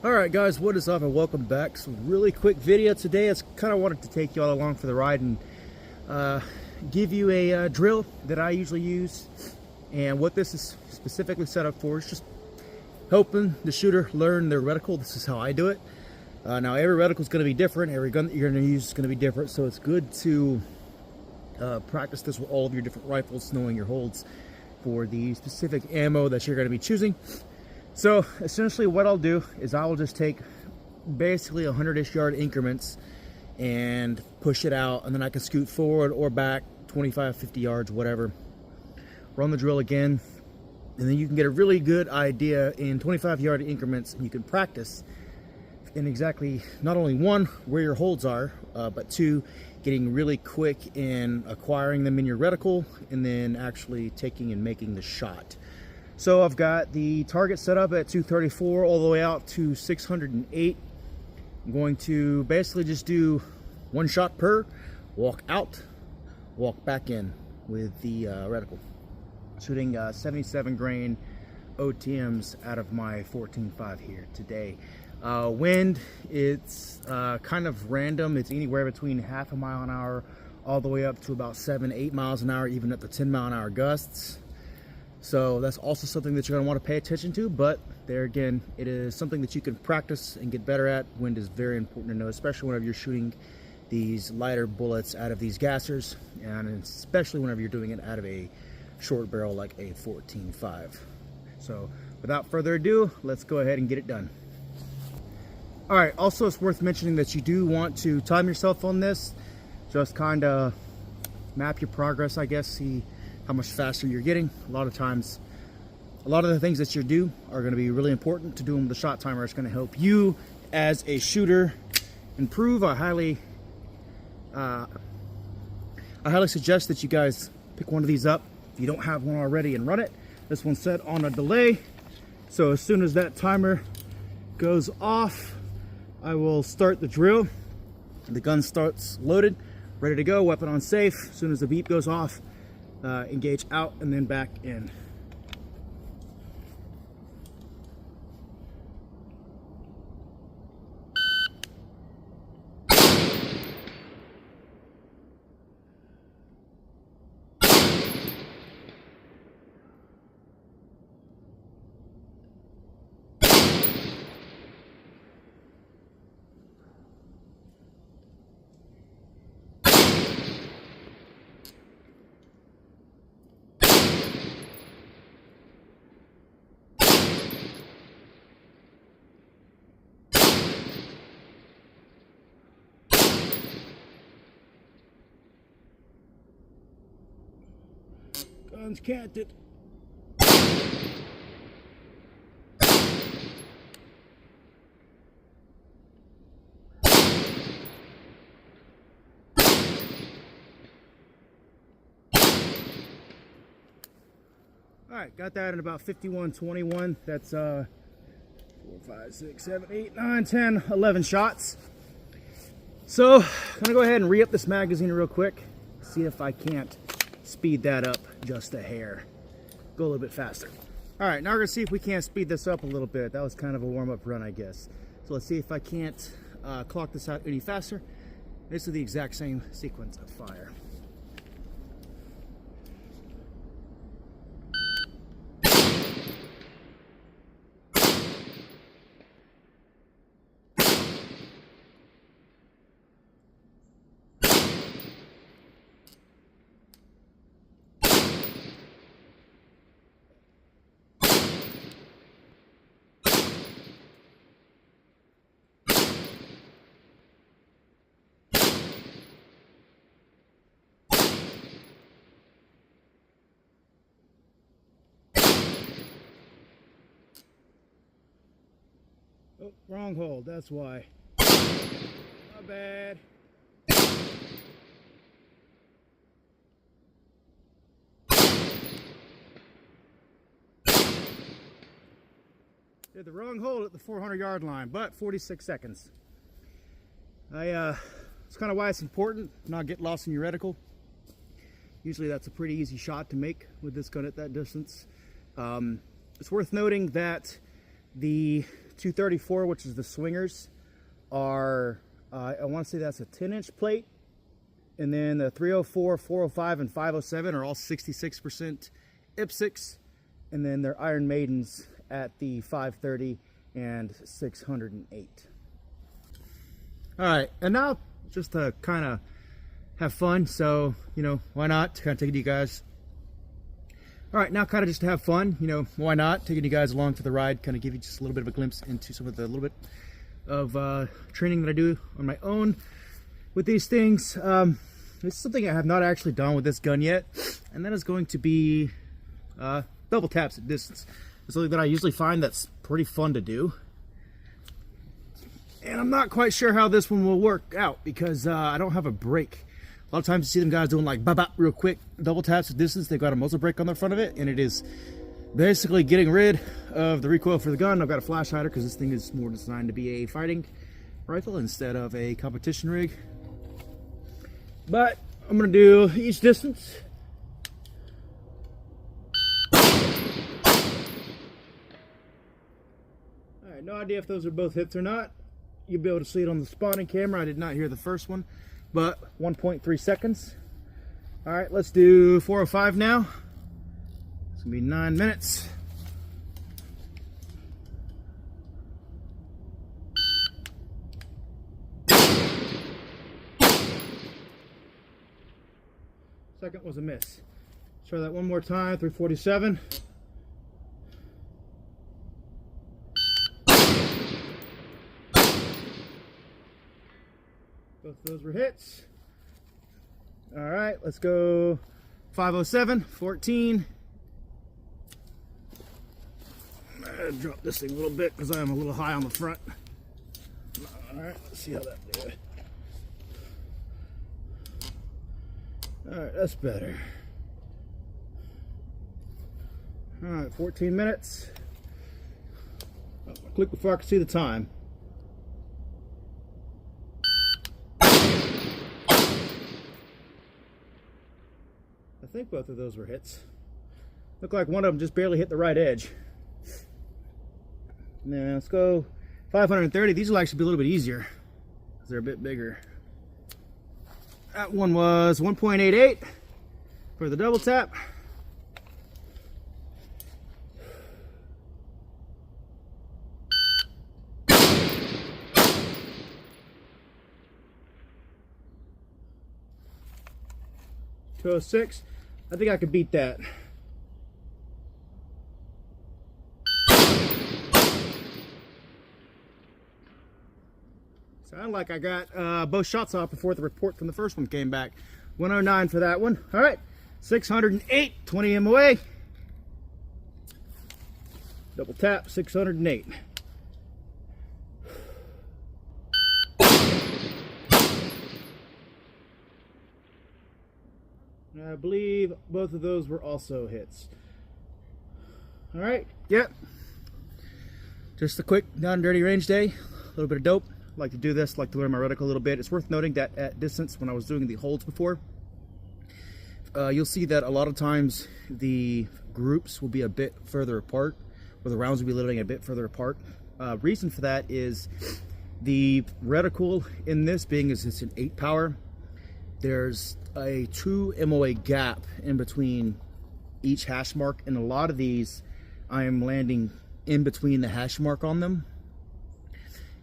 Alright guys, what is up and welcome back. So really quick video today. I kind of wanted to take you all along for the ride and give you a drill that I usually use. And what this is specifically set up for is just helping the shooter learn their reticle. This is how I do it. Now every reticle is going to be different. Every gun that you're going to use is going to be different. So it's good to practice this with all of your different rifles, knowing your holds for the specific ammo that you're going to be choosing. So essentially what I'll do is I will just take basically 100-ish yard increments and push it out, and then I can scoot forward or back 25, 50 yards, whatever. Run the drill again, and then you can get a really good idea in 25-yard increments, and you can practice in exactly not only one, where your holds are, but two, getting really quick in acquiring them in your reticle, and then actually taking and making the shot. So I've got the target set up at 234 all the way out to 608. I'm going to basically just do one shot per, walk out, walk back in with the reticle. Shooting 77 grain OTMs out of my 14.5 here today. Wind, it's kind of random. It's anywhere between half a mile an hour all the way up to about 7-8 miles an hour, even at the 10-mile-an-hour gusts. So that's also something that you're going to want to pay attention to, but there again, it is something that you can practice and get better at. Wind is very important to know, especially whenever you're shooting these lighter bullets out of these gassers, and especially whenever you're doing it out of a short barrel like a 14.5. So without further ado, let's go ahead and get it done. All right, also it's worth mentioning that you do want to time yourself on this. Just kind of map your progress, I guess, see how much faster you're getting. A lot of times, a lot of the things that you do are going to be really important to do them with the shot timer. It's going to help you as a shooter improve. I highly suggest that you guys pick one of these up if you don't have one already and run it. This one's set on a delay, so as soon as that timer goes off, I will start the drill. The gun starts loaded, ready to go, weapon on safe. As soon as the beep goes off, engage out and then back in. Gun's canted. All right, got that in about 51:21. That's 4, 5, 6, 7, 8, 9, 10, 11 shots. So I'm gonna go ahead and re-up this magazine real quick, see if I can't speed that up just a hair, go a little bit faster. All right, now we're gonna see if we can't speed this up a little bit. That was kind of a warm-up run, I guess. So let's see if I can't clock this out any faster. This is the exact same sequence of fire. Oh, wrong hold, that's why. My bad. Did the wrong hold at the 400-yard line, but 46 seconds. It's kind of why it's important to not get lost in your reticle. Usually that's a pretty easy shot to make with this gun at that distance. It's worth noting that The 234, which is the swingers, are, I want to say that's a 10-inch plate. And then the 304, 405, and 507 are all 66% IPSCs. And then they're Iron Maidens at the 530 and 608. All right, and now just to kind of have fun, so, you know, why not? To kind of take you guys. All right, now kind of just to have fun, you know, why not? Taking you guys along for the ride, kind of give you just a little bit of a glimpse into some of the little bit of training that I do on my own with these things. This is something I have not actually done with this gun yet, and that is going to be double taps at distance. It's something that I usually find that's pretty fun to do. And I'm not quite sure how this one will work out because I don't have a brake. A lot of times you see them guys doing like bop real quick double taps at distance. They've got a muzzle brake on the front of it, and it is basically getting rid of the recoil for the gun. I've got a flash hider because this thing is more designed to be a fighting rifle instead of a competition rig. But I'm going to do each distance. Alright, no idea if those are both hits or not. You'll be able to see it on the spotting camera. I did not hear the first one, but 1.3 seconds. Alright, let's do 405 now. It's going to be 9 minutes. Second was a miss. Try that one more time. 347. Both of those were hits. All right, let's go 507, 14. I'm gonna drop this thing a little bit because I am a little high on the front. All right, let's see how that does. All right, that's better. All right, 14 minutes. I'll click before I can see the time. I think both of those were hits. Look like one of them just barely hit the right edge. Now let's go 530. These will actually be a little bit easier because they're a bit bigger. That one was 1.88 for the double tap. .206. I think I could beat that. Sounded like I got both shots off before the report from the first one came back. 109 for that one. All right, 608, 20 MOA. Double tap, 608. And I believe both of those were also hits. All right, yep. Just a quick down and dirty range day. A little bit of dope. Like to do this, like to learn my reticle a little bit. It's worth noting that at distance, when I was doing the holds before, you'll see that a lot of times the groups will be a bit further apart, or the rounds will be living a bit further apart. Reason for that is the reticle in this being as it's an 8 power, there's a 2 MOA gap in between each hash mark, and a lot of these I am landing in between the hash mark on them.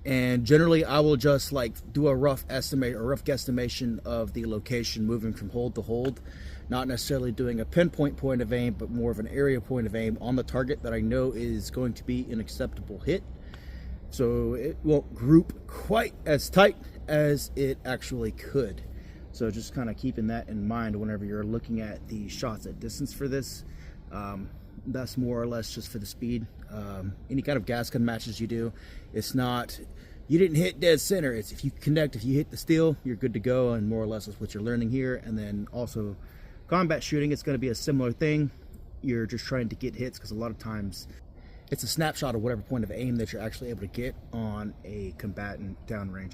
And generally I will just like do a rough estimate or rough guesstimation of the location moving from hold to hold, not necessarily doing a pinpoint point of aim, but more of an area point of aim on the target that I know is going to be an acceptable hit, so it won't group quite as tight as it actually could. So just kind of keeping that in mind whenever you're looking at the shots at distance for this. That's more or less just for the speed. Any kind of gas gun matches you do, it's not, you didn't hit dead center. It's if you connect, if you hit the steel, you're good to go, and more or less is what you're learning here. And then also combat shooting, it's going to be a similar thing. You're just trying to get hits because a lot of times it's a snapshot of whatever point of aim that you're actually able to get on a combatant downrange.